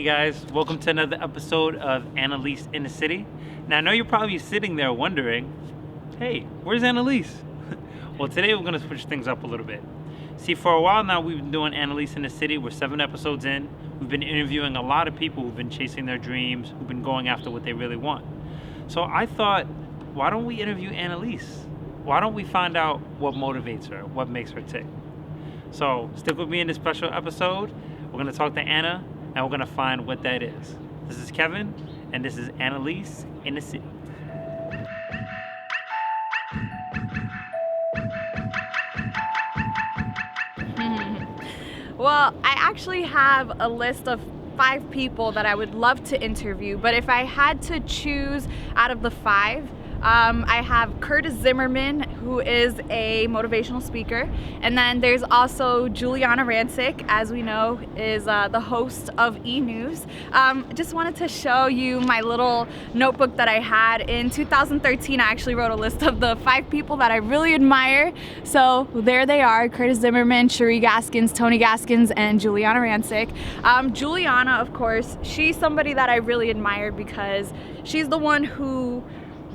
guys, welcome to another episode of Analiese in the City. Now I know you're probably sitting there wondering, hey, where's Analiese? Well, today we're going to switch things up a little bit. See, for a while now we've been doing Analiese in the City. We're 7 episodes in. We've been interviewing a lot of people who've been chasing their dreams, who've been going after what they really want. So I thought, why don't we interview Analiese? Why don't we find out what motivates her, what makes her tick? So stick with me in this special episode. We're going to talk to Anna, and we're going to find what that is. This is Kevin, and this is Analiese in the City. Well, I actually have a list of 5 people that I would love to interview, but if I had to choose out of the 5, I have Curtis Zimmerman, who is a motivational speaker, and then there's also Juliana Rancic, as we know, is the host of E! News. Just wanted to show you my little notebook that I had. In 2013, I actually wrote a list of the 5 people that I really admire. So there they are: Curtis Zimmerman, Cherie Gaskins, Tony Gaskins, and Juliana Rancic. Juliana, of course, she's somebody that I really admire because she's the one who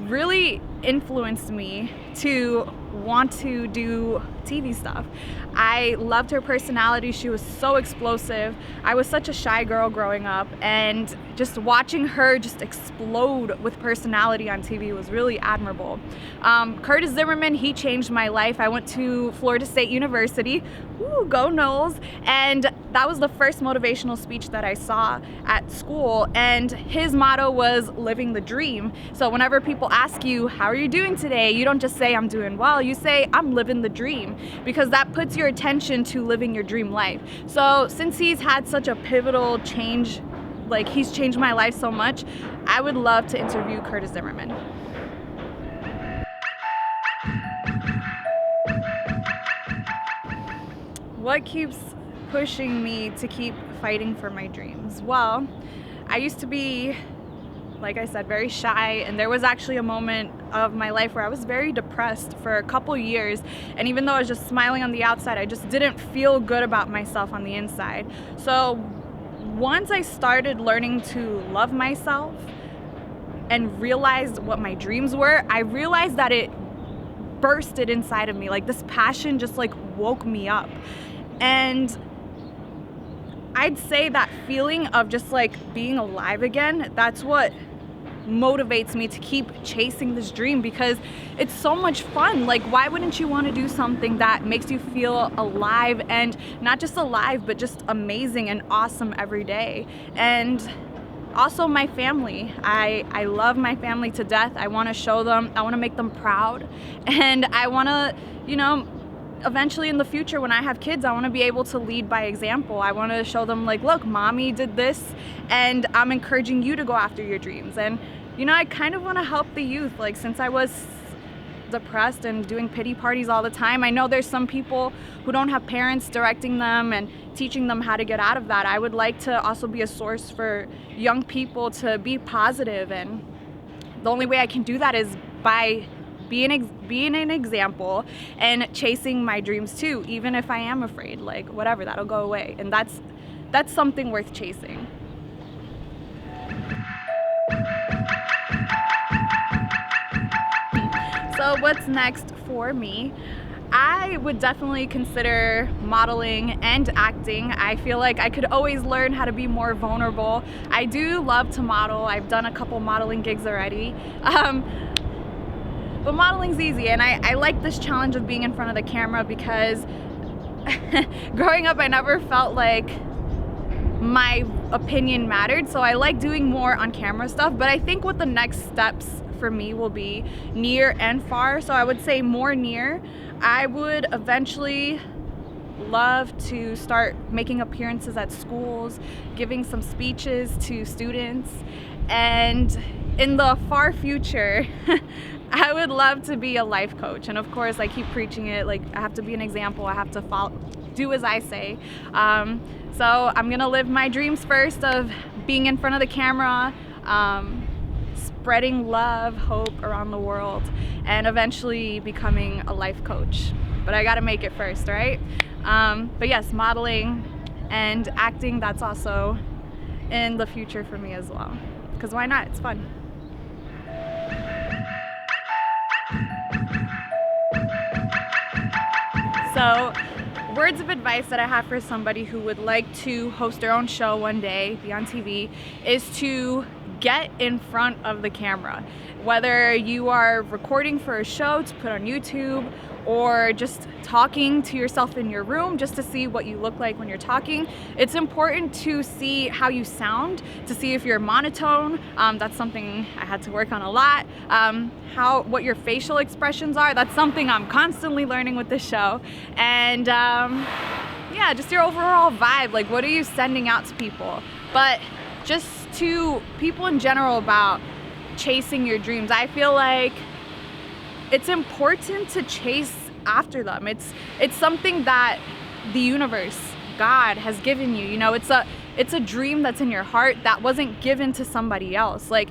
really influenced me to want to do TV stuff. I loved her personality. She was so explosive. I was such a shy girl growing up, and just watching her just explode with personality on TV was really admirable. Curtis Zimmerman, he changed my life. I went to Florida State University, woo, go Noles, and that was the first motivational speech that I saw at school, and his motto was living the dream. So whenever people ask you, how are you doing today? You don't just say, I'm doing well. You say, I'm living the dream, because that puts your attention to living your dream life. So since he's had such a pivotal change, like he's changed my life so much, I would love to interview Curtis Zimmerman. What keeps pushing me to keep fighting for my dreams? Well, I used to be, like I said, very shy, and there was actually a moment of my life where I was very depressed for a couple years, and even though I was just smiling on the outside, I just didn't feel good about myself on the inside. So once I started learning to love myself and realized what my dreams were, I realized that it bursted inside of me. Like, this passion just like woke me up. And I'd say that feeling of just like being alive again, that's what motivates me to keep chasing this dream, because it's so much fun. Like, why wouldn't you want to do something that makes you feel alive, and not just alive, but just amazing and awesome every day? And also my family. I love my family to death. I want to show them, I want to make them proud, and I want to, eventually in the future when I have kids, I want to be able to lead by example. I want to show them, like, look, mommy did this, and I'm encouraging you to go after your dreams. And I kind of want to help the youth. Like, since I was depressed and doing pity parties all the time, I know there's some people who don't have parents directing them and teaching them how to get out of that. I would like to also be a source for young people to be positive, and the only way I can do that is by being an example and chasing my dreams too, even if I am afraid. Like, whatever, that'll go away, and that's something worth chasing. So what's next for me? I would definitely consider modeling and acting. I feel like I could always learn how to be more vulnerable. I do love to model. I've done a couple modeling gigs already. But modeling's easy, and I like this challenge of being in front of the camera, because growing up I never felt like my opinion mattered, so I like doing more on camera stuff. But I think what the next steps for me will be near and far. So I would say more near. I would eventually love to start making appearances at schools, giving some speeches to students, and in the far future I would love to be a life coach. And of course, I keep preaching it, like, I have to be an example. I have to do as I say. So I'm gonna live my dreams first of being in front of the camera, spreading love, hope around the world, and eventually becoming a life coach. But I gotta make it first, right? But yes, modeling and acting, that's also in the future for me as well. Because why not? It's fun. So, words of advice that I have for somebody who would like to host their own show one day, be on TV, is to get in front of the camera. Whether you are recording for a show to put on YouTube, or just talking to yourself in your room just to see what you look like when you're talking. It's important to see how you sound, to see if you're monotone. That's something I had to work on a lot. What your facial expressions are, that's something I'm constantly learning with this show. And yeah, just your overall vibe, like what are you sending out to people? But just to people in general about chasing your dreams, I feel like it's important to chase after them. It's something that the universe, God, has given you. You know, it's a dream that's in your heart that wasn't given to somebody else. Like,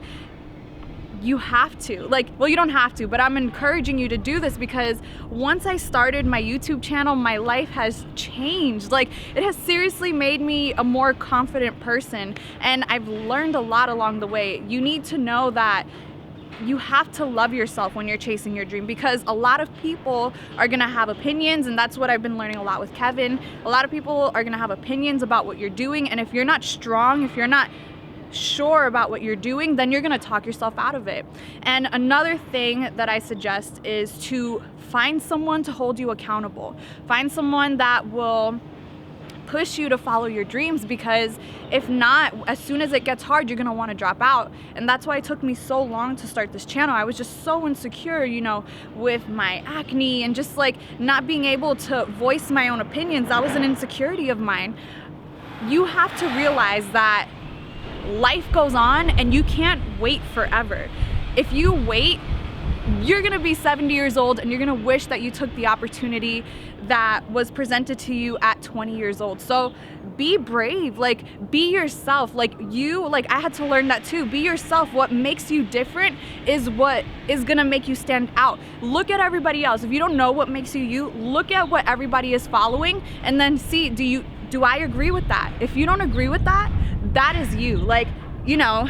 you have to, well, you don't have to, but I'm encouraging you to do this, because once I started my YouTube channel, my life has changed. Like, it has seriously made me a more confident person, and I've learned a lot along the way. You need to know that you have to love yourself when you're chasing your dream, because a lot of people are gonna have opinions, and that's what I've been learning a lot with Kevin. A lot of people are gonna have opinions about what you're doing, and if you're not strong, if you're not sure about what you're doing, then you're gonna talk yourself out of it. And another thing that I suggest is to find someone to hold you accountable. Find someone that will push you to follow your dreams, because if not, as soon as it gets hard, you're gonna want to drop out. And that's why it took me so long to start this channel. I was just so insecure, you know, with my acne and just like not being able to voice my own opinions. That was an insecurity of mine. You have to realize that life goes on and you can't wait forever. If you wait, you're gonna be 70 years old and you're gonna wish that you took the opportunity that was presented to you at 20 years old. So be brave, like be yourself. Like I had to learn that too. Be yourself. What makes you different is what is gonna make you stand out. Look at everybody else. If you don't know what makes you you, look at what everybody is following and then see, do I agree with that? If you don't agree with that, that is you. Like, you know,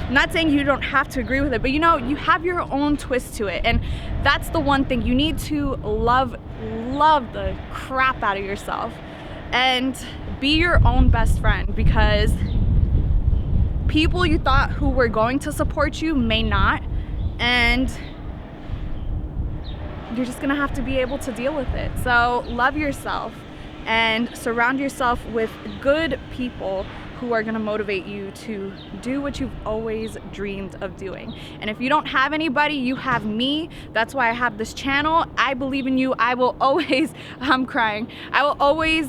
not saying you don't have to agree with it, but you know, you have your own twist to it. And that's the one thing. You need to love the crap out of yourself and be your own best friend, because people you thought who were going to support you may not, and you're just gonna have to be able to deal with it. So love yourself and surround yourself with good people who are gonna motivate you to do what you've always dreamed of doing. And if you don't have anybody, you have me. That's why I have this channel. I believe in you. I will always, I'm crying. I will always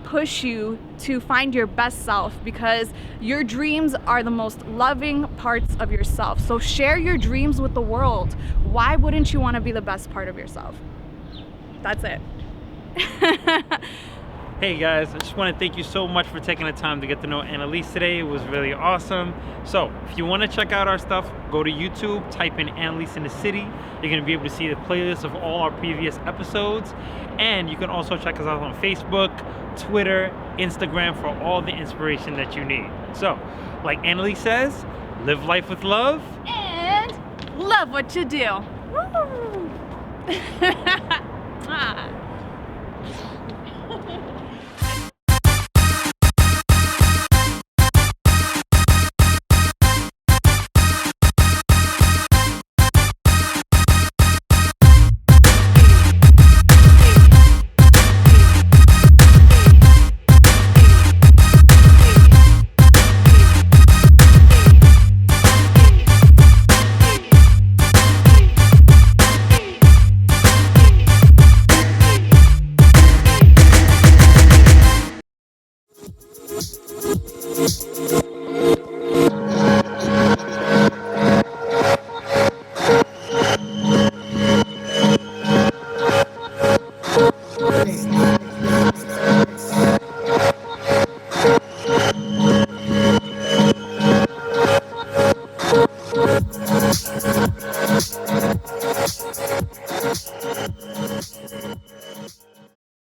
push you to find your best self, because your dreams are the most loving parts of yourself. So share your dreams with the world. Why wouldn't you wanna be the best part of yourself? That's it. Hey guys, I just want to thank you so much for taking the time to get to know Analiese today. It was really awesome. So if you want to check out our stuff, go to YouTube, type in Analiese in the City. You're going to be able to see the playlist of all our previous episodes. And you can also check us out on Facebook, Twitter, Instagram for all the inspiration that you need. So, like Analiese says, live life with love. And love what you do. Woo! Ah.